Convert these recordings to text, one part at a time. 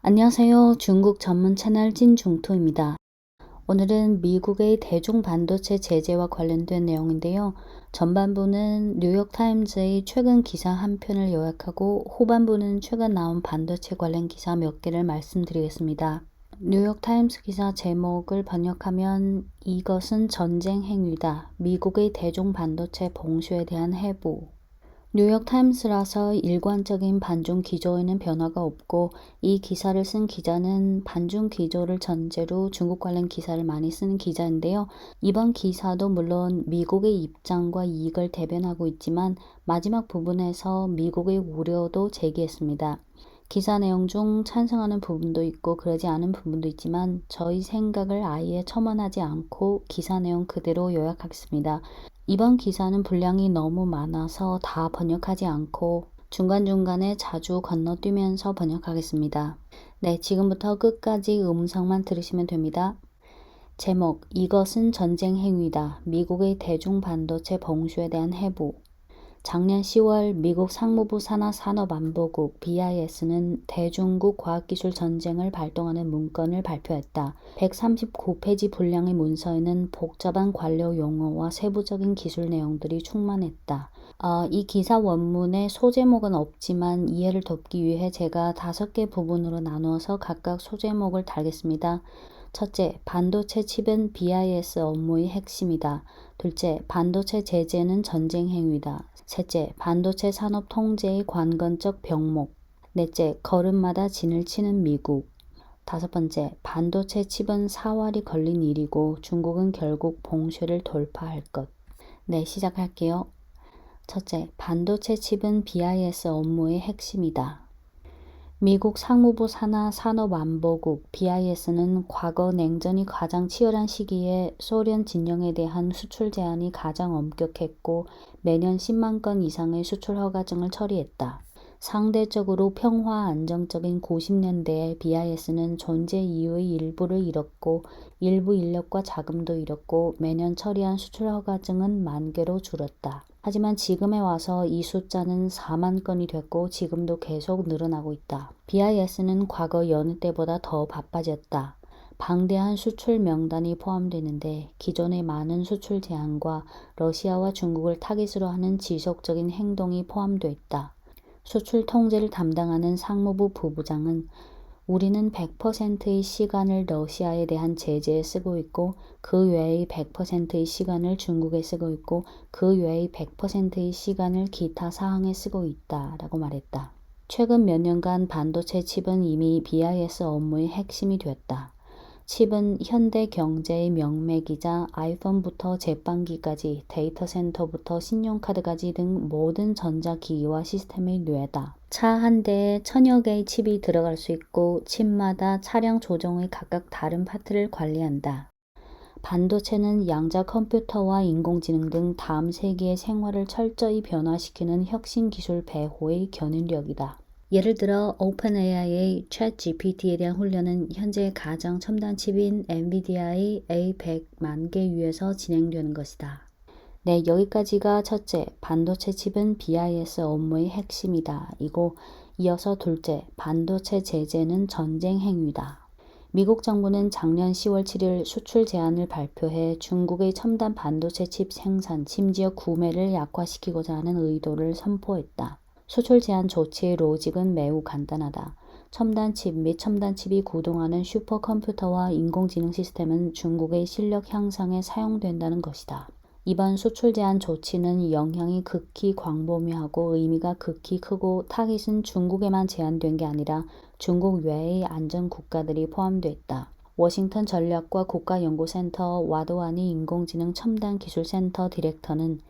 안녕하세요. 중국 전문 채널 찐중토입니다. 오늘은 미국의 대중 반도체 제재와 관련된 내용인데요. 전반부는 뉴욕타임즈의 최근 기사 한 편을 요약하고 후반부는 최근 나온 반도체 관련 기사 몇 개를 말씀드리겠습니다. 뉴욕타임스 기사 제목을 번역하면 이것은 전쟁 행위다. 미국의 대중 반도체 봉쇄에 대한 해부. 뉴욕타임스라서 일관적인 반중 기조에는 변화가 없고 이 기사를 쓴 기자는 반중 기조를 전제로 중국 관련 기사를 많이 쓰는 기자인데요. 이번 기사도 물론 미국의 입장과 이익을 대변하고 있지만 마지막 부분에서 미국의 우려도 제기했습니다. 기사 내용 중 찬성하는 부분도 있고 그러지 않은 부분도 있지만 저희 생각을 아예 첨언하지 않고 기사 내용 그대로 요약하겠습니다. 이번 기사는 분량이 너무 많아서 다 번역하지 않고 중간중간에 자주 건너뛰면서 번역하겠습니다. 네, 지금부터 끝까지 음성만 들으시면 됩니다. 제목, 이것은 전쟁 행위다. 미국의 대중 반도체 봉쇄에 대한 해부. 작년 10월 미국 상무부 산하산업안보국 BIS는 대중국 과학기술 전쟁을 발동하는 문건을 발표했다. 139페이지 분량의 문서에는 복잡한 관료 용어와 세부적인 기술 내용들이 충만했다. 이 기사 원문에 소제목은 없지만 이해를 돕기 위해 제가 5개 부분으로 나누어서 각각 소제목을 달겠습니다. 첫째, 반도체 칩은 BIS 업무의 핵심이다. 둘째, 반도체 제재는 전쟁 행위다. 셋째, 반도체 산업 통제의 관건적 병목. 넷째, 걸음마다 진을 치는 미국. 다섯 번째, 반도체 칩은 사활이 걸린 일이고 중국은 결국 봉쇄를 돌파할 것. 네, 시작할게요. 첫째, 반도체 칩은 BIS 업무의 핵심이다. 미국 상무부 산하 산업안보국 BIS는 과거 냉전이 가장 치열한 시기에 소련 진영에 대한 수출 제한이 가장 엄격했고 매년 10만 건 이상의 수출 허가증을 처리했다. 상대적으로 평화 안정적인 90년대에 BIS는 존재 이유의 일부를 잃었고 일부 인력과 자금도 잃었고 매년 처리한 수출 허가증은 10,000개로 줄었다. 하지만 지금에 와서 이 숫자는 4만 건이 됐고 지금도 계속 늘어나고 있다. BIS는 과거 여느 때보다 더 바빠졌다. 방대한 수출 명단이 포함되는데 기존의 많은 수출 제한과 러시아와 중국을 타깃으로 하는 지속적인 행동이 포함되어 있다. 수출 통제를 담당하는 상무부 부부장은 우리는 100%의 시간을 러시아에 대한 제재에 쓰고 있고 그 외의 100%의 시간을 중국에 쓰고 있고 그 외의 100%의 시간을 기타 사항에 쓰고 있다 라고 말했다. 최근 몇 년간 반도체 칩은 이미 BIS 업무의 핵심이 되었다. 칩은 현대 경제의 명맥이자 아이폰부터 제빵기까지 데이터 센터부터 신용카드까지 등 모든 전자기기와 시스템의 뇌다. 차 한 대에 1000여 개의 칩이 들어갈 수 있고 칩마다 차량 조종의 각각 다른 파트를 관리한다. 반도체는 양자 컴퓨터와 인공지능 등 다음 세기의 생활을 철저히 변화시키는 혁신 기술 배후의 견인력이다. 예를 들어 오픈AI의 챗GPT에 대한 훈련은 현재 가장 첨단 칩인 엔비디아의 A100만 개 위에서 진행되는 것이다. 네, 여기까지가 첫째, 반도체 칩은 BIS 업무의 핵심이다. 이고 이어서 둘째, 반도체 제재는 전쟁 행위다. 미국 정부는 작년 10월 7일 수출 제한을 발표해 중국의 첨단 반도체 칩 생산, 심지어 구매를 약화시키고자 하는 의도를 선포했다. 수출 제한 조치의 로직은 매우 간단하다. 첨단 칩 및 첨단 칩이 구동하는 슈퍼컴퓨터와 인공지능 시스템은 중국의 실력 향상에 사용된다는 것이다. 이번 수출 제한 조치는 영향이 극히 광범위하고 의미가 극히 크고 타깃은 중국에만 제한된 게 아니라 중국 외의 안전 국가들이 포함되어 있다. 워싱턴 전략과 국가연구센터 와도아니 인공지능 첨단기술센터 디렉터는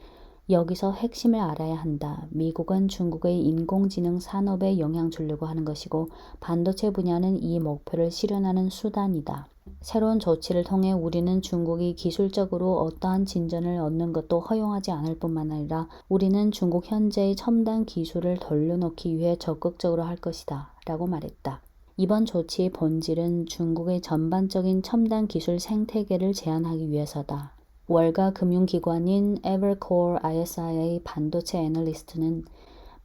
여기서 핵심을 알아야 한다. 미국은 중국의 인공지능 산업에 영향 주려고 하는 것이고 반도체 분야는 이 목표를 실현하는 수단이다. 새로운 조치를 통해 우리는 중국이 기술적으로 어떠한 진전을 얻는 것도 허용하지 않을 뿐만 아니라 우리는 중국 현재의 첨단 기술을 돌려놓기 위해 적극적으로 할 것이다. 라고 말했다. 이번 조치의 본질은 중국의 전반적인 첨단 기술 생태계를 제한하기 위해서다. 월가 금융기관인 에버코어 ISI의 반도체 애널리스트는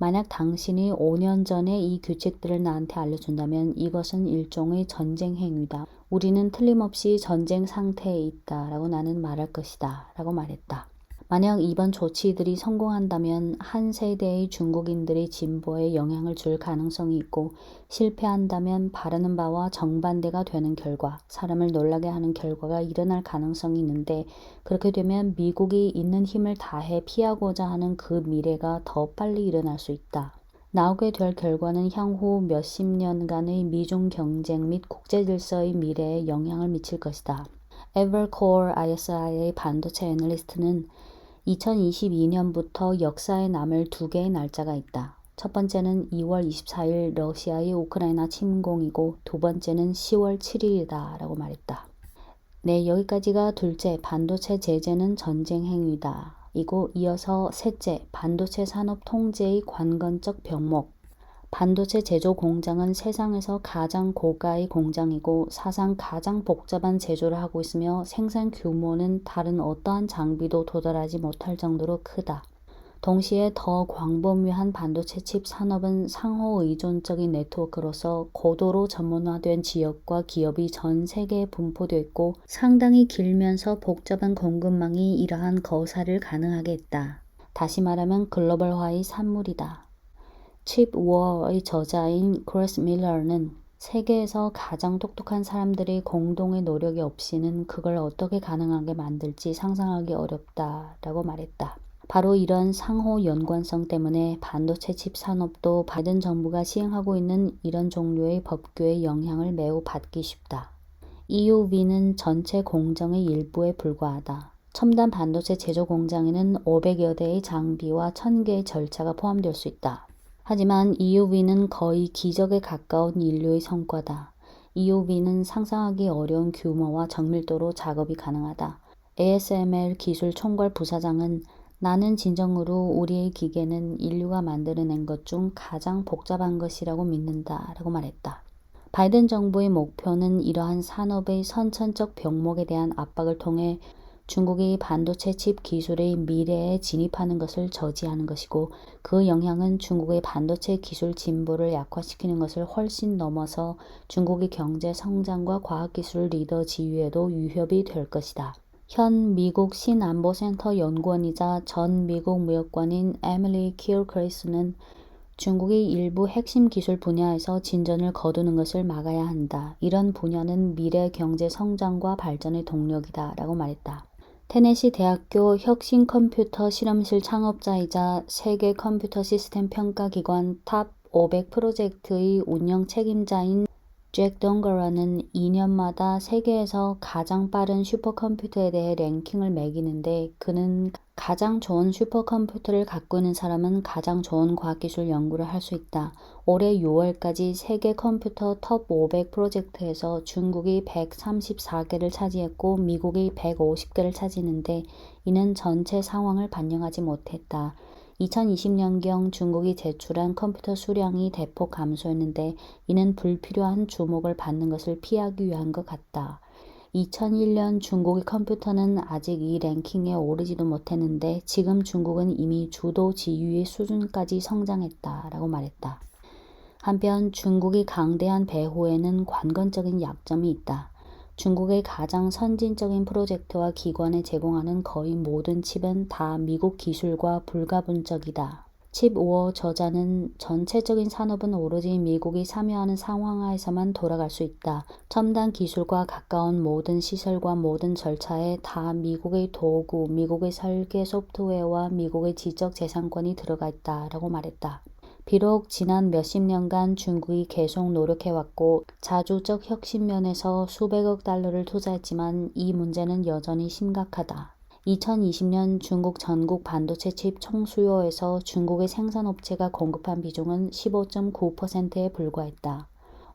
만약 당신이 5년 전에 이 규칙들을 나한테 알려준다면 이것은 일종의 전쟁 행위다. 우리는 틀림없이 전쟁 상태에 있다 라고 나는 말할 것이다 라고 말했다. 만약 이번 조치들이 성공한다면 한 세대의 중국인들의 진보에 영향을 줄 가능성이 있고 실패한다면 바라는 바와 정반대가 되는 결과, 사람을 놀라게 하는 결과가 일어날 가능성이 있는데 그렇게 되면 미국이 있는 힘을 다해 피하고자 하는 그 미래가 더 빨리 일어날 수 있다. 나오게 될 결과는 향후 몇십 년간의 미중 경쟁 및 국제 질서의 미래에 영향을 미칠 것이다. 에버코어 ISI의 반도체 애널리스트는 2022년부터 역사에 남을 두 개의 날짜가 있다. 첫 번째는 2월 24일 러시아의 우크라이나 침공이고 두 번째는 10월 7일이다 라고 말했다. 네, 여기까지가 둘째, 반도체 제재는 전쟁 행위다. 이고 이어서 셋째, 반도체 산업 통제의 관건적 병목. 반도체 제조 공장은 세상에서 가장 고가의 공장이고 사상 가장 복잡한 제조를 하고 있으며 생산 규모는 다른 어떠한 장비도 도달하지 못할 정도로 크다. 동시에 더 광범위한 반도체 칩 산업은 상호 의존적인 네트워크로서 고도로 전문화된 지역과 기업이 전 세계에 분포되어 있고 상당히 길면서 복잡한 공급망이 이러한 거사를 가능하게 했다. 다시 말하면 글로벌화의 산물이다. 칩 워의 저자인 그레스 밀러는 세계에서 가장 똑똑한 사람들의 공동의 노력이 없이는 그걸 어떻게 가능하게 만들지 상상하기 어렵다라고 말했다. 바로 이런 상호 연관성 때문에 반도체 칩 산업도 바이든 정부가 시행하고 있는 이런 종류의 법규의 영향을 매우 받기 쉽다. EUV는 전체 공정의 일부에 불과하다. 첨단 반도체 제조 공장에는 500여 대의 장비와 1000개의 절차가 포함될 수 있다. 하지만 EUV는 거의 기적에 가까운 인류의 성과다. EUV는 상상하기 어려운 규모와 정밀도로 작업이 가능하다. ASML 기술 총괄 부사장은 나는 진정으로 우리의 기계는 인류가 만들어낸 것 중 가장 복잡한 것이라고 믿는다 라고 말했다. 바이든 정부의 목표는 이러한 산업의 선천적 병목에 대한 압박을 통해 중국이 반도체 칩 기술의 미래에 진입하는 것을 저지하는 것이고 그 영향은 중국의 반도체 기술 진보를 약화시키는 것을 훨씬 넘어서 중국의 경제 성장과 과학기술 리더 지위에도 위협이 될 것이다. 현 미국 신안보센터 연구원이자 전 미국 무역관인 에밀리 키어크레이스는 중국이 일부 핵심 기술 분야에서 진전을 거두는 것을 막아야 한다. 이런 분야는 미래 경제 성장과 발전의 동력이다 라고 말했다. 테네시 대학교 혁신 컴퓨터 실험실 창업자이자 세계 컴퓨터 시스템 평가기관 탑 500 프로젝트의 운영 책임자인 잭 덩거라는 2년마다 세계에서 가장 빠른 슈퍼컴퓨터에 대해 랭킹을 매기는데 그는 가장 좋은 슈퍼컴퓨터를 갖고 있는 사람은 가장 좋은 과학기술 연구를 할 수 있다. 올해 6월까지 세계 컴퓨터 톱 500 프로젝트에서 중국이 134개를 차지했고 미국이 150개를 차지했는데 이는 전체 상황을 반영하지 못했다. 2020년경 중국이 제출한 컴퓨터 수량이 대폭 감소했는데 이는 불필요한 주목을 받는 것을 피하기 위한 것 같다. 2001년 중국의 컴퓨터는 아직 이 랭킹에 오르지도 못했는데 지금 중국은 이미 주도 지휘의 수준까지 성장했다라고 말했다. 한편 중국이 강대한 배후에는 관건적인 약점이 있다. 중국의 가장 선진적인 프로젝트와 기관에 제공하는 거의 모든 칩은 다 미국 기술과 불가분적이다. 칩5 저자는 전체적인 산업은 오로지 미국이 참여하는 상황하에서만 돌아갈 수 있다. 첨단 기술과 가까운 모든 시설과 모든 절차에 다 미국의 도구, 미국의 설계 소프트웨어와 미국의 지적 재산권이 들어가 있다라고 말했다. 비록 지난 몇십 년간 중국이 계속 노력해왔고 자주적 혁신 면에서 수백억 달러를 투자했지만 이 문제는 여전히 심각하다. 2020년 중국 전국 반도체 칩 총수요에서 중국의 생산업체가 공급한 비중은 15.9%에 불과했다.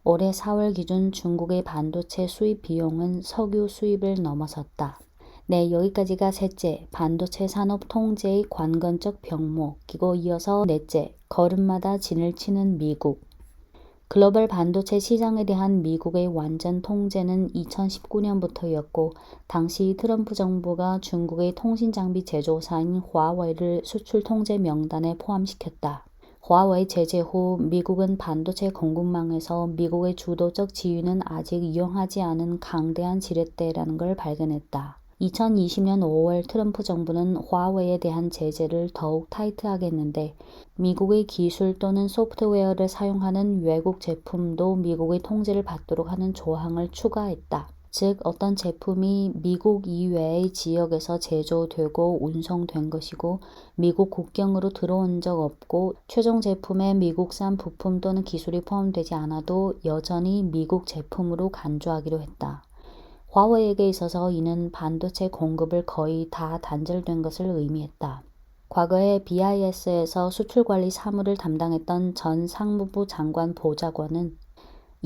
올해 4월 기준 중국의 반도체 수입 비용은 석유 수입을 넘어섰다. 네, 여기까지가 셋째, 반도체 산업 통제의 관건적 병목이고 이어서 넷째, 걸음마다 진을 치는 미국. 글로벌 반도체 시장에 대한 미국의 완전 통제는 2019년부터였고 당시 트럼프 정부가 중국의 통신장비 제조사인 화웨이를 수출 통제 명단에 포함시켰다. 화웨이 제재 후 미국은 반도체 공급망에서 미국의 주도적 지위는 아직 이용하지 않은 강대한 지렛대라는 걸 발견했다. 2020년 5월 트럼프 정부는 화웨이에 대한 제재를 더욱 타이트하게 했는데 미국의 기술 또는 소프트웨어를 사용하는 외국 제품도 미국의 통제를 받도록 하는 조항을 추가했다. 즉 어떤 제품이 미국 이외의 지역에서 제조되고 운송된 것이고 미국 국경으로 들어온 적 없고 최종 제품에 미국산 부품 또는 기술이 포함되지 않아도 여전히 미국 제품으로 간주하기로 했다. 화웨이에게 있어서 이는 반도체 공급을 거의 다 단절된 것을 의미했다. 과거에 BIS에서 수출관리 사무를 담당했던 전 상무부 장관 보좌관은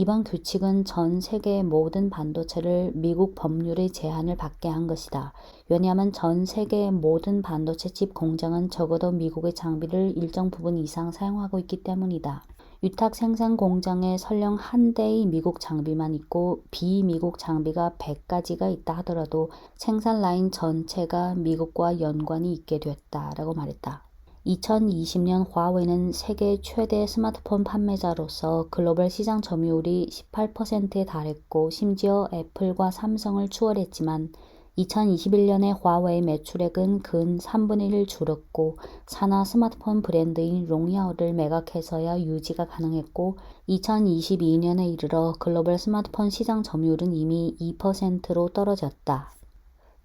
이번 규칙은 전 세계의 모든 반도체를 미국 법률의 제한을 받게 한 것이다. 왜냐하면 전 세계의 모든 반도체 칩 공장은 적어도 미국의 장비를 일정 부분 이상 사용하고 있기 때문이다. 위탁 생산 공장에 설령 한 대의 미국 장비만 있고 비미국 장비가 100가지가 있다 하더라도 생산 라인 전체가 미국과 연관이 있게 됐다라고 말했다. 2020년 화웨이는 세계 최대 스마트폰 판매자로서 글로벌 시장 점유율이 18%에 달했고 심지어 애플과 삼성을 추월했지만 2021년에 화웨이 매출액은 근 3분의 1을 줄었고 산하 스마트폰 브랜드인 롱야오를 매각해서야 유지가 가능했고 2022년에 이르러 글로벌 스마트폰 시장 점유율은 이미 2%로 떨어졌다.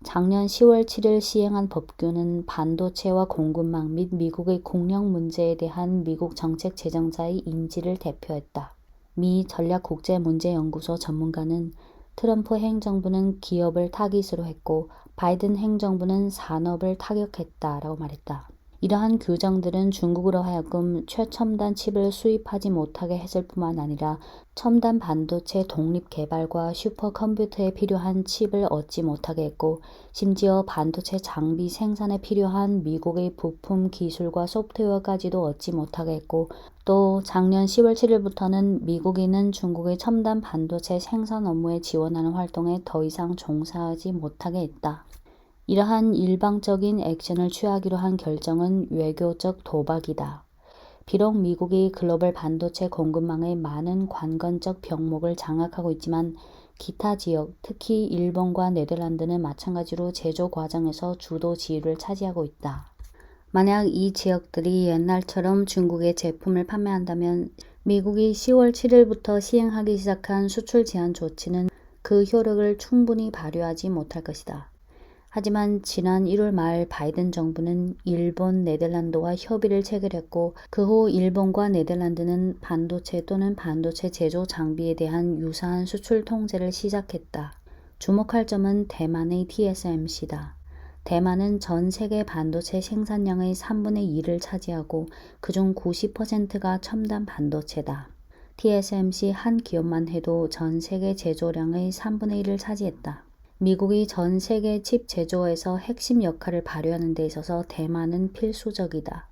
작년 10월 7일 시행한 법규는 반도체와 공급망 및 미국의 국력 문제에 대한 미국 정책 제정자의 인지를 대표했다. 미 전략국제문제연구소 전문가는 트럼프 행정부는 기업을 타깃으로 했고 바이든 행정부는 산업을 타격했다라고 말했다. 이러한 규정들은 중국으로 하여금 최첨단 칩을 수입하지 못하게 했을 뿐만 아니라 첨단 반도체 독립 개발과 슈퍼컴퓨터에 필요한 칩을 얻지 못하게 했고 심지어 반도체 장비 생산에 필요한 미국의 부품 기술과 소프트웨어까지도 얻지 못하게 했고 또 작년 10월 7일부터는 미국인은 중국의 첨단 반도체 생산 업무에 지원하는 활동에 더 이상 종사하지 못하게 했다. 이러한 일방적인 액션을 취하기로 한 결정은 외교적 도박이다. 비록 미국이 글로벌 반도체 공급망의 많은 관건적 병목을 장악하고 있지만 기타 지역, 특히 일본과 네덜란드는 마찬가지로 제조 과정에서 주도 지위를 차지하고 있다. 만약 이 지역들이 옛날처럼 중국에 제품을 판매한다면 미국이 10월 7일부터 시행하기 시작한 수출 제한 조치는 그 효력을 충분히 발휘하지 못할 것이다. 하지만 지난 1월 말 바이든 정부는 일본, 네덜란드와 협의를 체결했고 그 후 일본과 네덜란드는 반도체 또는 반도체 제조 장비에 대한 유사한 수출 통제를 시작했다. 주목할 점은 대만의 TSMC다. 대만은 전 세계 반도체 생산량의 3분의 2를 차지하고 그중 90%가 첨단 반도체다. TSMC 한 기업만 해도 전 세계 제조량의 3분의 1을 차지했다. 미국이 전 세계 칩 제조에서 핵심 역할을 발휘하는 데 있어서 대만은 필수적이다.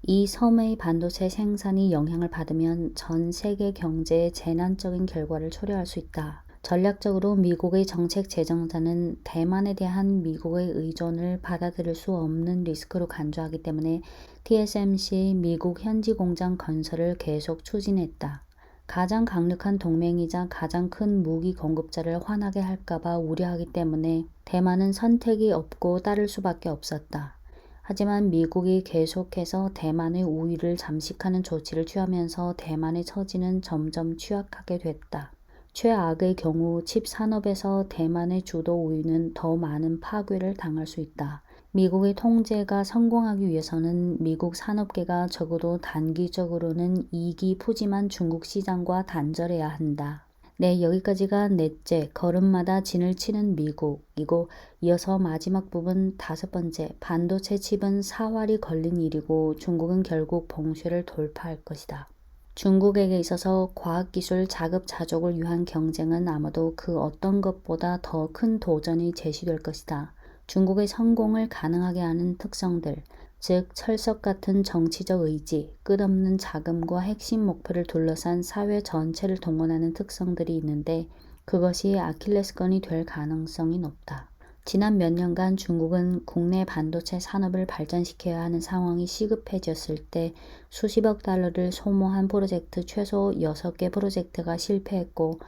이 섬의 반도체 생산이 영향을 받으면 전 세계 경제에 재난적인 결과를 초래할 수 있다. 전략적으로 미국의 정책 제정자는 대만에 대한 미국의 의존을 받아들일 수 없는 리스크로 간주하기 때문에 TSMC의 미국 현지 공장 건설을 계속 추진했다. 가장 강력한 동맹이자 가장 큰 무기 공급자를 화나게 할까봐 우려하기 때문에 대만은 선택이 없고 따를 수밖에 없었다. 하지만 미국이 계속해서 대만의 우위를 잠식하는 조치를 취하면서 대만의 처지는 점점 취약하게 됐다. 최악의 경우 칩 산업에서 대만의 주도 우위는 더 많은 파괴를 당할 수 있다. 미국의 통제가 성공하기 위해서는 미국 산업계가 적어도 단기적으로는 이익이 푸짐한 중국 시장과 단절해야 한다. 네, 여기까지가 넷째, 걸음마다 진을 치는 미국이고 이어서 마지막 부분 5번째, 반도체 칩은 사활이 걸린 일이고 중국은 결국 봉쇄를 돌파할 것이다. 중국에게 있어서 과학기술 자급자족을 위한 경쟁은 아마도 그 어떤 것보다 더 큰 도전이 제시될 것이다. 중국의 성공을 가능하게 하는 특성들, 즉 철석 같은 정치적 의지, 끝없는 자금과 핵심 목표를 둘러싼 사회 전체를 동원하는 특성들이 있는데 그것이 아킬레스건이 될 가능성이 높다. 지난 몇 년간 중국은 국내 반도체 산업을 발전시켜야 하는 상황이 시급해졌을 때 수십억 달러를 소모한 프로젝트 최소 6개 프로젝트가 실패했고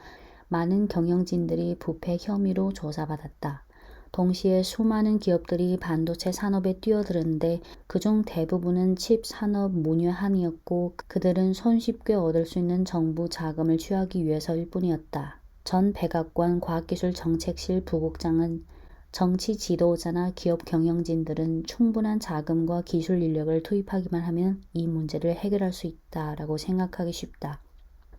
많은 경영진들이 부패 혐의로 조사받았다. 동시에 수많은 기업들이 반도체 산업에 뛰어드는데 그중 대부분은 칩 산업 문외한이었고 그들은 손쉽게 얻을 수 있는 정부 자금을 취하기 위해서일 뿐이었다. 전 백악관 과학기술정책실 부국장은 정치 지도자나 기업 경영진들은 충분한 자금과 기술 인력을 투입하기만 하면 이 문제를 해결할 수 있다라고 생각하기 쉽다.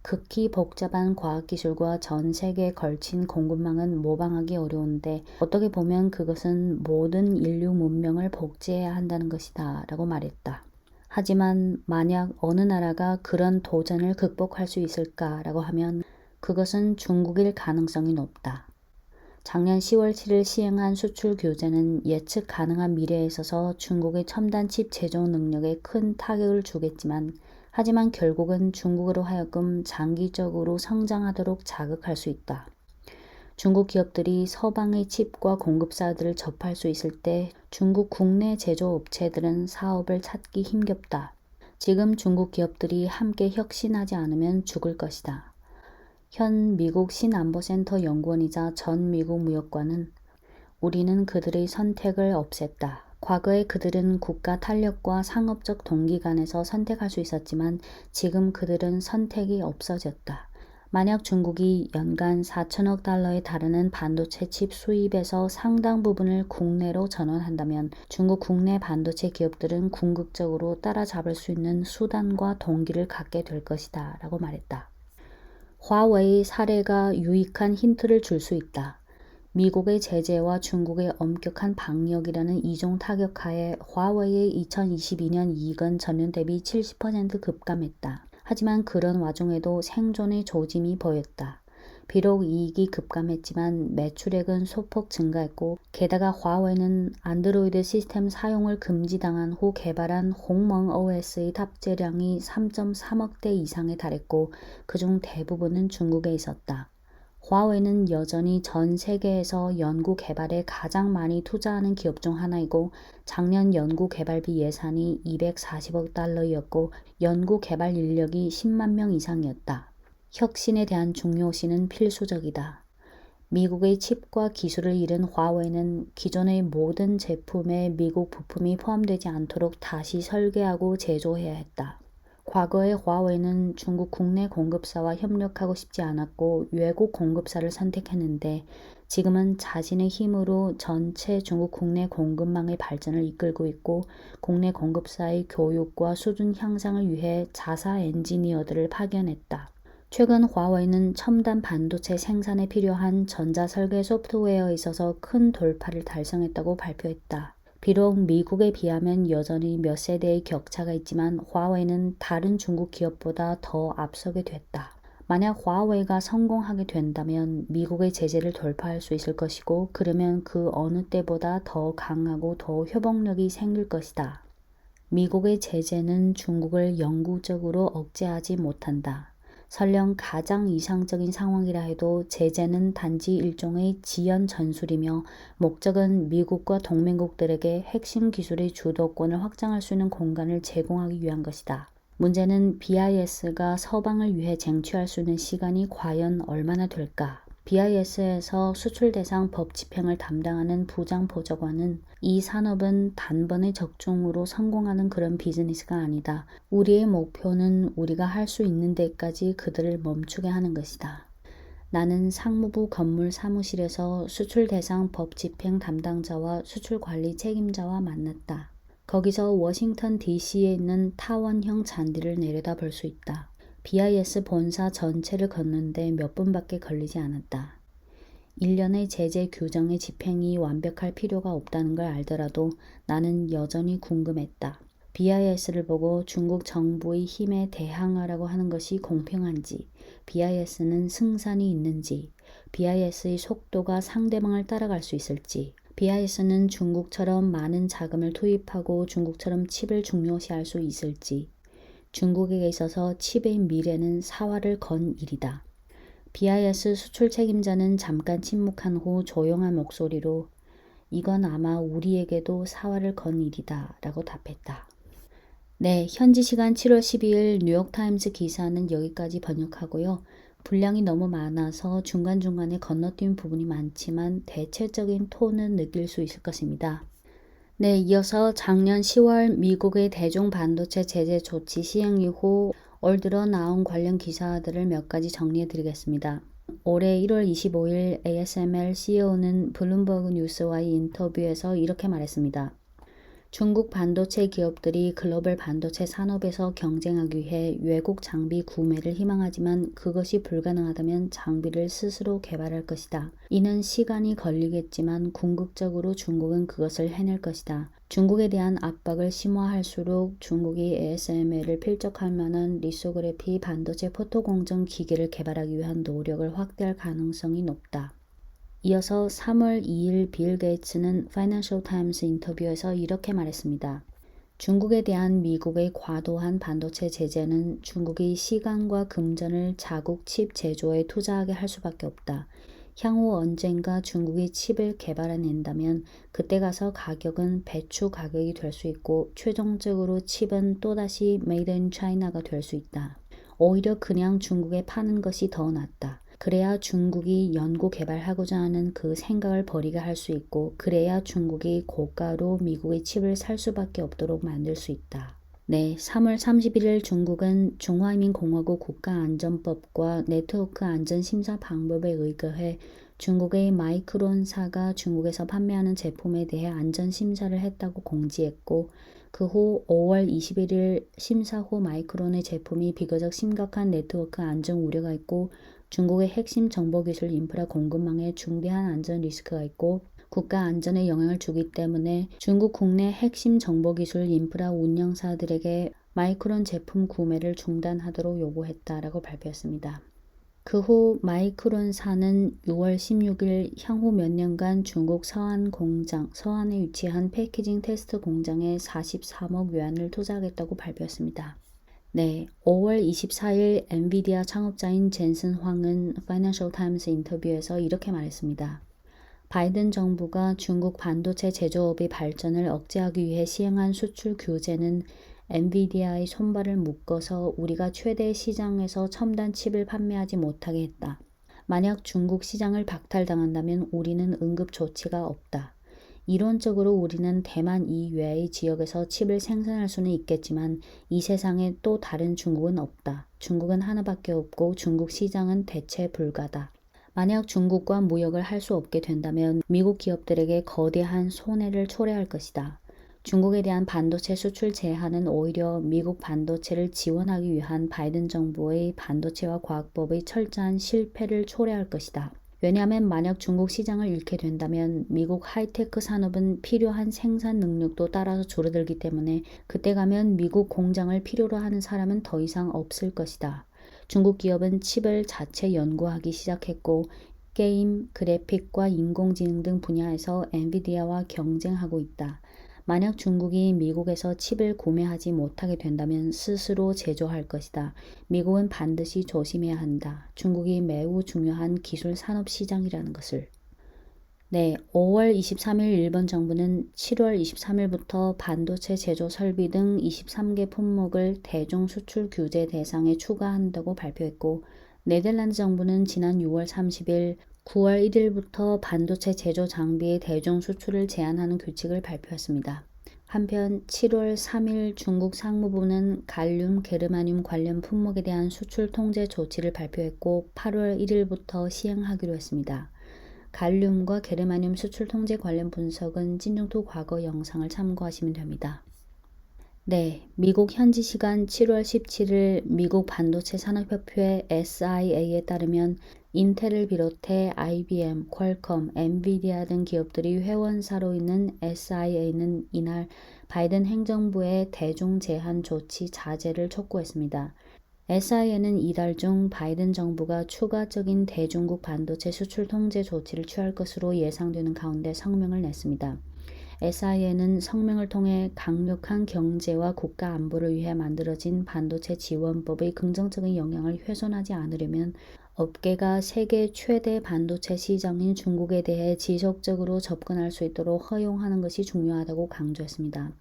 극히 복잡한 과학기술과 전 세계에 걸친 공급망은 모방하기 어려운데 어떻게 보면 그것은 모든 인류 문명을 복제해야 한다는 것이다 라고 말했다. 하지만 만약 어느 나라가 그런 도전을 극복할 수 있을까라고 하면 그것은 중국일 가능성이 높다. 작년 10월 7일 시행한 수출 규제는 예측 가능한 미래에 있어서 중국의 첨단 칩 제조 능력에 큰 타격을 주겠지만 하지만 결국은 중국으로 하여금 장기적으로 성장하도록 자극할 수 있다. 중국 기업들이 서방의 칩과 공급사들을 접할 수 있을 때 중국 국내 제조업체들은 사업을 찾기 힘겹다. 지금 중국 기업들이 함께 혁신하지 않으면 죽을 것이다. 현 미국 신안보센터 연구원이자 전 미국 무역관은 우리는 그들의 선택을 없앴다. 과거에 그들은 국가 탄력과 상업적 동기 간에서 선택할 수 있었지만 지금 그들은 선택이 없어졌다. 만약 중국이 연간 4천억 달러에 달하는 반도체 칩 수입에서 상당 부분을 국내로 전환한다면 중국 국내 반도체 기업들은 궁극적으로 따라잡을 수 있는 수단과 동기를 갖게 될 것이다 라고 말했다. 화웨이 사례가 유익한 힌트를 줄 수 있다. 미국의 제재와 중국의 엄격한 방역이라는 이중 타격하에 화웨이의 2022년 이익은 전년 대비 70% 급감했다. 하지만 그런 와중에도 생존의 조짐이 보였다. 비록 이익이 급감했지만 매출액은 소폭 증가했고 게다가 화웨이는 안드로이드 시스템 사용을 금지당한 후 개발한 홍멍 OS의 탑재량이 3.3억 대 이상에 달했고 그중 대부분은 중국에 있었다. 화웨이는 여전히 전 세계에서 연구 개발에 가장 많이 투자하는 기업 중 하나이고 작년 연구 개발비 예산이 240억 달러였고 연구 개발 인력이 10만 명 이상이었다. 혁신에 대한 중요시는 필수적이다. 미국의 칩과 기술을 잃은 화웨이는 기존의 모든 제품에 미국 부품이 포함되지 않도록 다시 설계하고 제조해야 했다. 과거의 화웨이는 중국 국내 공급사와 협력하고 싶지 않았고 외국 공급사를 선택했는데 지금은 자신의 힘으로 전체 중국 국내 공급망의 발전을 이끌고 있고 국내 공급사의 교육과 수준 향상을 위해 자사 엔지니어들을 파견했다. 최근 화웨이는 첨단 반도체 생산에 필요한 전자설계 소프트웨어에 있어서 큰 돌파를 달성했다고 발표했다. 비록 미국에 비하면 여전히 몇 세대의 격차가 있지만 화웨이는 다른 중국 기업보다 더 앞서게 됐다. 만약 화웨이가 성공하게 된다면 미국의 제재를 돌파할 수 있을 것이고 그러면 그 어느 때보다 더 강하고 더 효력력이 생길 것이다. 미국의 제재는 중국을 영구적으로 억제하지 못한다. 설령 가장 이상적인 상황이라 해도 제재는 단지 일종의 지연 전술이며 목적은 미국과 동맹국들에게 핵심 기술의 주도권을 확장할 수 있는 공간을 제공하기 위한 것이다. 문제는 BIS가 서방을 위해 쟁취할 수 있는 시간이 과연 얼마나 될까? BIS에서 수출 대상 법 집행을 담당하는 부장보좌관은 이 산업은 단번에 적중으로 성공하는 그런 비즈니스가 아니다. 우리의 목표는 우리가 할 수 있는 데까지 그들을 멈추게 하는 것이다. 나는 상무부 건물 사무실에서 수출 대상 법 집행 담당자와 수출 관리 책임자와 만났다. 거기서 워싱턴 DC에 있는 타원형 잔디를 내려다 볼 수 있다. BIS 본사 전체를 걷는데 몇 분밖에 걸리지 않았다. 일련의 제재 규정의 집행이 완벽할 필요가 없다는 걸 알더라도 나는 여전히 궁금했다. BIS를 보고 중국 정부의 힘에 대항하라고 하는 것이 공평한지, BIS는 승산이 있는지, BIS의 속도가 상대방을 따라갈 수 있을지, BIS는 중국처럼 많은 자금을 투입하고 중국처럼 칩을 중요시할 수 있을지, 중국에게 있어서 칩의 미래는 사활을 건 일이다. BIS 수출 책임자는 잠깐 침묵한 후 조용한 목소리로 이건 아마 우리에게도 사활을 건 일이다 라고 답했다. 네, 현지 시간 7월 12일 뉴욕타임즈 기사는 여기까지 번역하고요. 분량이 너무 많아서 중간중간에 건너뛴 부분이 많지만 대체적인 톤은 느낄 수 있을 것입니다. 네, 이어서 작년 10월 미국의 대중 반도체 제재 조치 시행 이후 올 들어 나온 관련 기사들을 몇 가지 정리해 드리겠습니다. 올해 1월 25일 ASML CEO는 블룸버그 뉴스와의 인터뷰에서 이렇게 말했습니다. 중국 반도체 기업들이 글로벌 반도체 산업에서 경쟁하기 위해 외국 장비 구매를 희망하지만 그것이 불가능하다면 장비를 스스로 개발할 것이다. 이는 시간이 걸리겠지만 궁극적으로 중국은 그것을 해낼 것이다. 중국에 대한 압박을 심화할수록 중국이 ASML을 필적할 만한 리소그래피 반도체 포토공정 기계를 개발하기 위한 노력을 확대할 가능성이 높다. 이어서 3월 2일 빌 게이츠는 파이낸셜 타임스 인터뷰에서 이렇게 말했습니다. 중국에 대한 미국의 과도한 반도체 제재는 중국이 시간과 금전을 자국 칩 제조에 투자하게 할 수밖에 없다. 향후 언젠가 중국이 칩을 개발해낸다면 그때 가서 가격은 배추 가격이 될 수 있고 최종적으로 칩은 또다시 메이드 인 차이나가 될 수 있다. 오히려 그냥 중국에 파는 것이 더 낫다. 그래야 중국이 연구 개발하고자 하는 그 생각을 버리게 할 수 있고 그래야 중국이 고가로 미국의 칩을 살 수밖에 없도록 만들 수 있다. 네, 3월 31일 중국은 중화인민공화국 국가안전법과 네트워크 안전심사 방법에 의거해 중국의 마이크론사가 중국에서 판매하는 제품에 대해 안전심사를 했다고 공지했고 그 후 5월 21일 심사 후 마이크론의 제품이 비교적 심각한 네트워크 안전 우려가 있고 중국의 핵심 정보기술 인프라 공급망에 중대한 안전 리스크가 있고 국가 안전에 영향을 주기 때문에 중국 국내 핵심 정보기술 인프라 운영사들에게 마이크론 제품 구매를 중단하도록 요구했다라고 발표했습니다. 그 후 마이크론사는 6월 16일 향후 몇 년간 중국 서안에 위치한 패키징 테스트 공장에 43억 위안을 투자하겠다고 발표했습니다. 네, 5월 24일 엔비디아 창업자인 젠슨 황은 파이낸셜 타임스 인터뷰에서 이렇게 말했습니다. 바이든 정부가 중국 반도체 제조업의 발전을 억제하기 위해 시행한 수출 규제는 엔비디아의 손발을 묶어서 우리가 최대 시장에서 첨단 칩을 판매하지 못하게 했다. 만약 중국 시장을 박탈당한다면 우리는 응급 조치가 없다. 이론적으로 우리는 대만 이외의 지역에서 칩을 생산할 수는 있겠지만 이 세상에 또 다른 중국은 없다. 중국은 하나밖에 없고 중국 시장은 대체 불가다. 만약 중국과 무역을 할 수 없게 된다면 미국 기업들에게 거대한 손해를 초래할 것이다. 중국에 대한 반도체 수출 제한은 오히려 미국 반도체를 지원하기 위한 바이든 정부의 반도체와 과학법의 철저한 실패를 초래할 것이다. 왜냐하면 만약 중국 시장을 잃게 된다면 미국 하이테크 산업은 필요한 생산 능력도 따라서 줄어들기 때문에 그때 가면 미국 공장을 필요로 하는 사람은 더 이상 없을 것이다. 중국 기업은 칩을 자체 연구하기 시작했고 게임, 그래픽과 인공지능 등 분야에서 엔비디아와 경쟁하고 있다. 만약 중국이 미국에서 칩을 구매하지 못하게 된다면 스스로 제조할 것이다. 미국은 반드시 조심해야 한다. 중국이 매우 중요한 기술 산업 시장이라는 것을. 네, 5월 23일 일본 정부는 7월 23일부터 반도체 제조 설비 등 23개 품목을 대중 수출 규제 대상에 추가한다고 발표했고 네덜란드 정부는 지난 6월 30일 9월 1일부터 반도체 제조 장비의 대중 수출을 제한하는 규칙을 발표했습니다. 한편 7월 3일 중국 상무부는 갈륨, 게르마늄 관련 품목에 대한 수출 통제 조치를 발표했고 8월 1일부터 시행하기로 했습니다. 갈륨과 게르마늄 수출 통제 관련 분석은 찐중투 과거 영상을 참고하시면 됩니다. 네, 미국 현지 시간 7월 17일 미국 반도체 산업협회 SIA에 따르면 인텔을 비롯해 IBM, 퀄컴, 엔비디아 등 기업들이 회원사로 있는 SIA는 이날 바이든 행정부의 대중 제한 조치 자제를 촉구했습니다. SIA는 이달 중 바이든 정부가 추가적인 대중국 반도체 수출 통제 조치를 취할 것으로 예상되는 가운데 성명을 냈습니다. SIA는 성명을 통해 강력한 경제와 국가 안보를 위해 만들어진 반도체 지원법의 긍정적인 영향을 훼손하지 않으려면 업계가 세계 최대 반도체 시장인 중국에 대해 지속적으로 접근할 수 있도록 허용하는 것이 중요하다고 강조했습니다.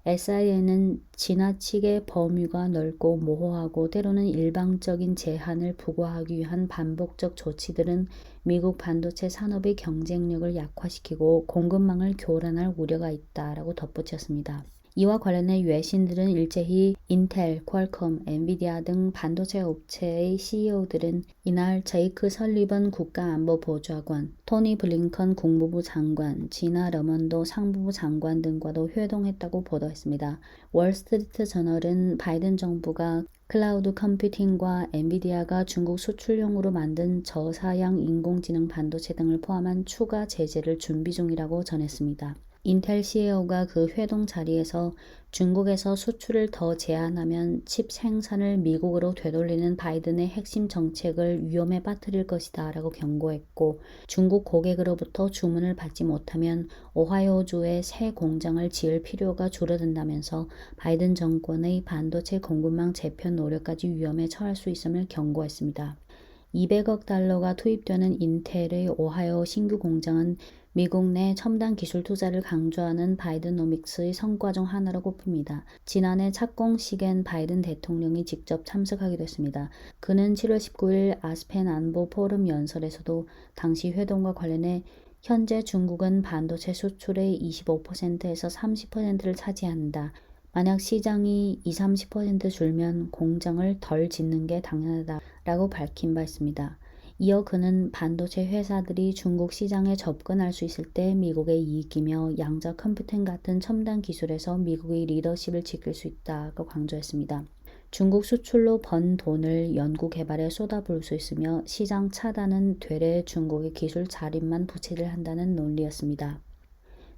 SIA는 지나치게 범위가 넓고 모호하고 때로는 일방적인 제한을 부과하기 위한 반복적 조치들은 미국 반도체 산업의 경쟁력을 약화시키고 공급망을 교란할 우려가 있다라고 덧붙였습니다. 이와 관련해 외신들은 일제히 인텔, 퀄컴, 엔비디아 등 반도체 업체의 CEO들은 이날 제이크 설리번 국가안보보좌관, 토니 블링컨 국무부 장관, 지나 러먼도 상무부 장관 등과도 회동했다고 보도했습니다. 월스트리트 저널은 바이든 정부가 클라우드 컴퓨팅과 엔비디아가 중국 수출용으로 만든 저사양 인공지능 반도체 등을 포함한 추가 제재를 준비 중이라고 전했습니다. 인텔 CEO가 그 회동 자리에서 중국에서 수출을 더 제한하면 칩 생산을 미국으로 되돌리는 바이든의 핵심 정책을 위험에 빠뜨릴 것이다 라고 경고했고, 중국 고객으로부터 주문을 받지 못하면 오하이오주에 새 공장을 지을 필요가 줄어든다면서 바이든 정권의 반도체 공급망 재편 노력까지 위험에 처할 수 있음을 경고했습니다. 200억 달러가 투입되는 인텔의 오하이오 신규 공장은 미국 내 첨단 기술 투자를 강조하는 바이든노믹스의 성과 중 하나로 꼽힙니다. 지난해 착공식엔 바이든 대통령이 직접 참석하기도 했습니다. 그는 7월 19일 아스펜 안보 포럼 연설에서도 당시 회동과 관련해 현재 중국은 반도체 수출의 25%에서 30%를 차지한다. 만약 시장이 20-30% 줄면 공장을 덜 짓는 게 당연하다라고 밝힌 바 있습니다. 이어 그는 반도체 회사들이 중국 시장에 접근할 수 있을 때 미국의 이익이며 양자 컴퓨팅 같은 첨단 기술에서 미국의 리더십을 지킬 수 있다고 강조했습니다. 중국 수출로 번 돈을 연구 개발에 쏟아부을 수 있으며 시장 차단은 되레 중국의 기술 자립만 부채질한다는 논리였습니다.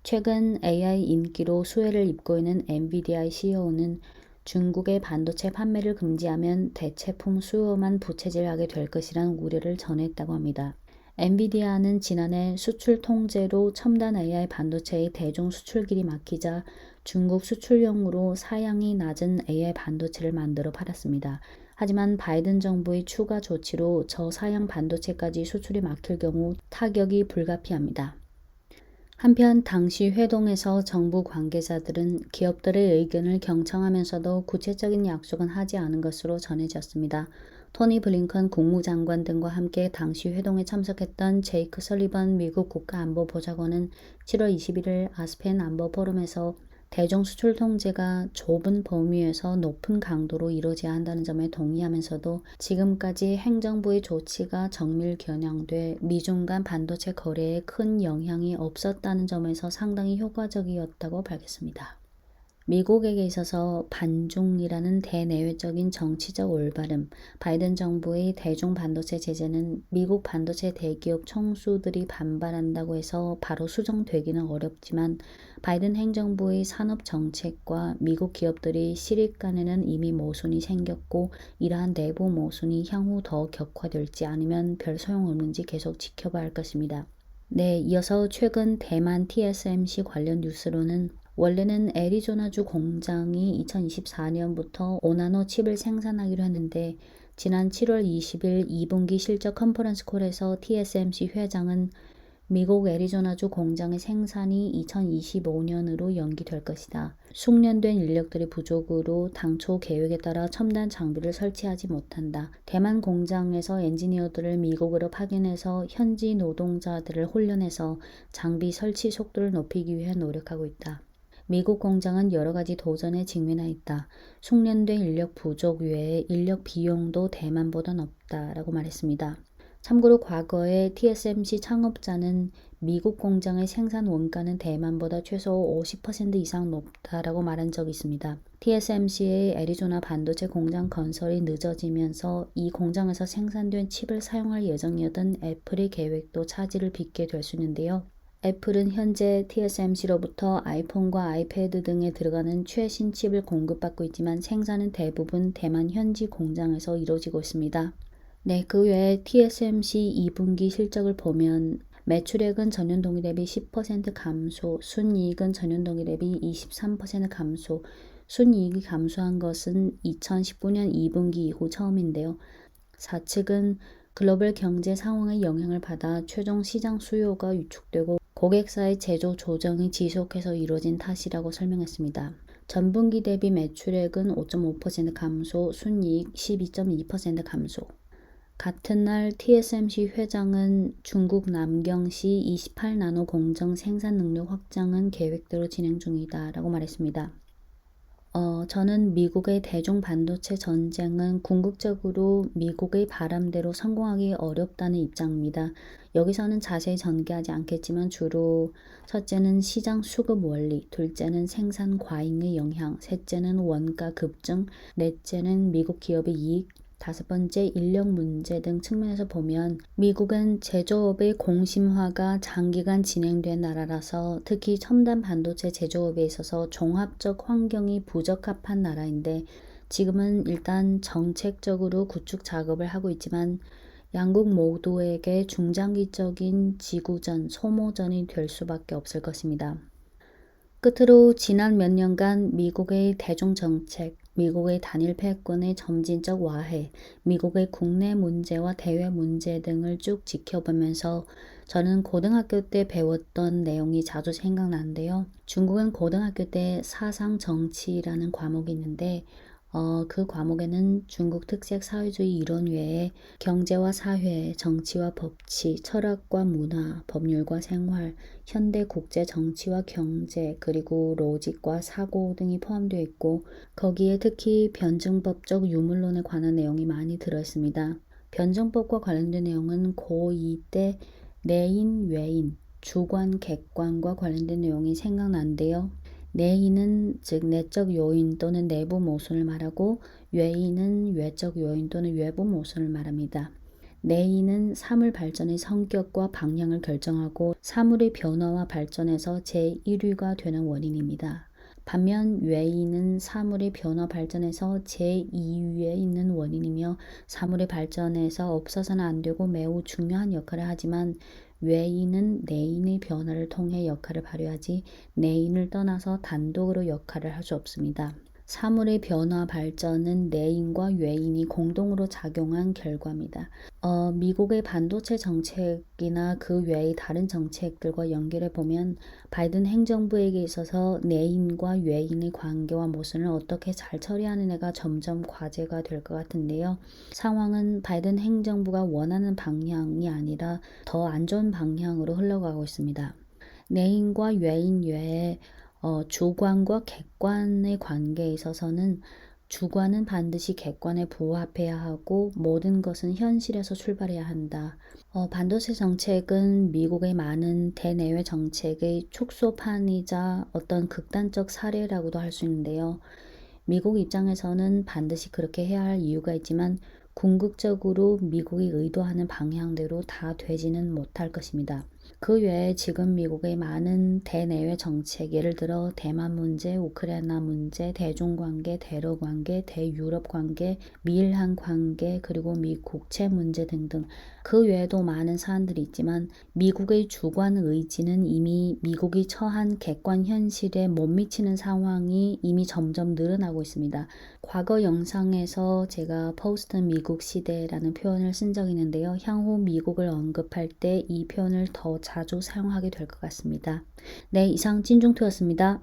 최근 AI 인기로 수혜를 입고 있는 엔비디아의 CEO는 중국의 반도체 판매를 금지하면 대체품 수요만 부채질하게 될 것이란 우려를 전했다고 합니다. 엔비디아는 지난해 수출 통제로 첨단 AI 반도체의 대중 수출길이 막히자 중국 수출용으로 사양이 낮은 AI 반도체를 만들어 팔았습니다. 하지만 바이든 정부의 추가 조치로 저사양 반도체까지 수출이 막힐 경우 타격이 불가피합니다. 한편 당시 회동에서 정부 관계자들은 기업들의 의견을 경청하면서도 구체적인 약속은 하지 않은 것으로 전해졌습니다. 토니 블링컨 국무장관 등과 함께 당시 회동에 참석했던 제이크 설리번 미국 국가안보보좌관은 7월 21일 아스펜 안보 포럼에서 대중 수출 통제가 좁은 범위에서 높은 강도로 이루어져야 한다는 점에 동의하면서도 지금까지 행정부의 조치가 정밀 겨냥돼 미중 간 반도체 거래에 큰 영향이 없었다는 점에서 상당히 효과적이었다고 밝혔습니다. 미국에게 있어서 반중이라는 대내외적인 정치적 올바름, 바이든 정부의 대중 반도체 제재는 미국 반도체 대기업 총수들이 반발한다고 해서 바로 수정되기는 어렵지만 바이든 행정부의 산업 정책과 미국 기업들이 실익 간에는 이미 모순이 생겼고 이러한 내부 모순이 향후 더 격화될지 아니면 별 소용없는지 계속 지켜봐야 할 것입니다. 네, 이어서 최근 대만 TSMC 관련 뉴스로는 원래는 애리조나주 공장이 2024년부터 5나노 칩을 생산하기로 했는데 지난 7월 20일 2분기 실적 컨퍼런스 콜에서 TSMC 회장은 미국 애리조나주 공장의 생산이 2025년으로 연기될 것이다. 숙련된 인력들의 부족으로 당초 계획에 따라 첨단 장비를 설치하지 못한다. 대만 공장에서 엔지니어들을 미국으로 파견해서 현지 노동자들을 훈련해서 장비 설치 속도를 높이기 위해 노력하고 있다. 미국 공장은 여러 가지 도전에 직면하였다. 숙련된 인력 부족 외에 인력 비용도 대만보다 높다라고 말했습니다. 참고로 과거에 TSMC 창업자는 미국 공장의 생산 원가는 대만보다 최소 50% 이상 높다라고 말한 적이 있습니다. TSMC의 애리조나 반도체 공장 건설이 늦어지면서 이 공장에서 생산된 칩을 사용할 예정이었던 애플의 계획도 차질을 빚게 될 수 있는데요. 애플은 현재 TSMC로부터 아이폰과 아이패드 등에 들어가는 최신 칩을 공급받고 있지만 생산은 대부분 대만 현지 공장에서 이루어지고 있습니다. 네, 그 외에 TSMC 2분기 실적을 보면 매출액은 전년 동기 대비 10% 감소, 순이익은 전년 동기 대비 23% 감소, 순이익이 감소한 것은 2019년 2분기 이후 처음인데요. 사측은 글로벌 경제 상황의 영향을 받아 최종 시장 수요가 위축되고 고객사의 제조 조정이 지속해서 이루어진 탓이라고 설명했습니다. 전분기 대비 매출액은 5.5% 감소, 순이익 12.2% 감소. 같은 날 TSMC 회장은 중국 남경시 28나노 공정 생산 능력 확장은 계획대로 진행 중이다 라고 말했습니다. 저는 미국의 대중 반도체 전쟁은 궁극적으로 미국의 바람대로 성공하기 어렵다는 입장입니다. 여기서는 자세히 전개하지 않겠지만 주로 첫째는 시장 수급 원리, 둘째는 생산 과잉의 영향, 셋째는 원가 급증, 넷째는 미국 기업의 이익, 다섯 번째 인력 문제 등 측면에서 보면 미국은 제조업의 공심화가 장기간 진행된 나라라서 특히 첨단 반도체 제조업에 있어서 종합적 환경이 부적합한 나라인데 지금은 일단 정책적으로 구축 작업을 하고 있지만 양국 모두에게 중장기적인 지구전, 소모전이 될 수밖에 없을 것입니다. 끝으로 지난 몇 년간 미국의 대중정책, 미국의 단일 패권의 점진적 와해, 미국의 국내 문제와 대외 문제 등을 쭉 지켜보면서 저는 고등학교 때 배웠던 내용이 자주 생각나는데요. 중국은 고등학교 때 사상 정치라는 과목이 있는데 그 과목에는 중국 특색 사회주의 이론 외에 경제와 사회, 정치와 법치, 철학과 문화, 법률과 생활, 현대 국제 정치와 경제, 그리고 로직과 사고 등이 포함되어 있고 거기에 특히 변증법적 유물론에 관한 내용이 많이 들어있습니다. 변증법과 관련된 내용은 고2 때 내인, 외인, 주관, 객관과 관련된 내용이 생각나는데요. 내인은 즉 내적 요인 또는 내부 모순을 말하고 외인은 외적 요인 또는 외부 모순을 말합니다. 내인은 사물 발전의 성격과 방향을 결정하고 사물의 변화와 발전에서 제1위가 되는 원인입니다. 반면 외인은 사물의 변화 발전에서 제2위에 있는 원인이며 사물의 발전에서 없어서는 안 되고 매우 중요한 역할을 하지만 외인은 내인의 변화를 통해 역할을 발휘하지 내인을 떠나서 단독으로 역할을 할 수 없습니다. 사물의 변화 발전은 내인과 외인이 공동으로 작용한 결과입니다. 미국의 반도체 정책이나 그 외의 다른 정책들과 연결해 보면 바이든 행정부에게 있어서 내인과 외인의 관계와 모순을 어떻게 잘 처리하느냐가 점점 과제가 될 것 같은데요. 상황은 바이든 행정부가 원하는 방향이 아니라 더 안 좋은 방향으로 흘러가고 있습니다. 내인과 외인 외에 주관과 객관의 관계에 있어서는 주관은 반드시 객관에 부합해야 하고 모든 것은 현실에서 출발해야 한다. 반도체 정책은 미국의 많은 대내외 정책의 축소판이자 어떤 극단적 사례라고도 할 수 있는데요. 미국 입장에서는 반드시 그렇게 해야 할 이유가 있지만 궁극적으로 미국이 의도하는 방향대로 다 되지는 못할 것입니다. 그 외에 지금 미국의 많은 대내외 정책, 예를 들어 대만 문제, 우크라이나 문제, 대중관계, 대러관계, 대유럽 관계, 미일한 관계, 그리고 미 국채 문제 등등 그 외에도 많은 사안들이 있지만 미국의 주관 의지는 이미 미국이 처한 객관 현실에 못 미치는 상황이 이미 점점 늘어나고 있습니다. 과거 영상에서 제가 포스트 미국 시대라는 표현을 쓴 적이 있는데요. 향후 미국을 언급할 때 이 표현을 더 자주 사용하게 될 것 같습니다. 네, 이상 찐중투였습니다.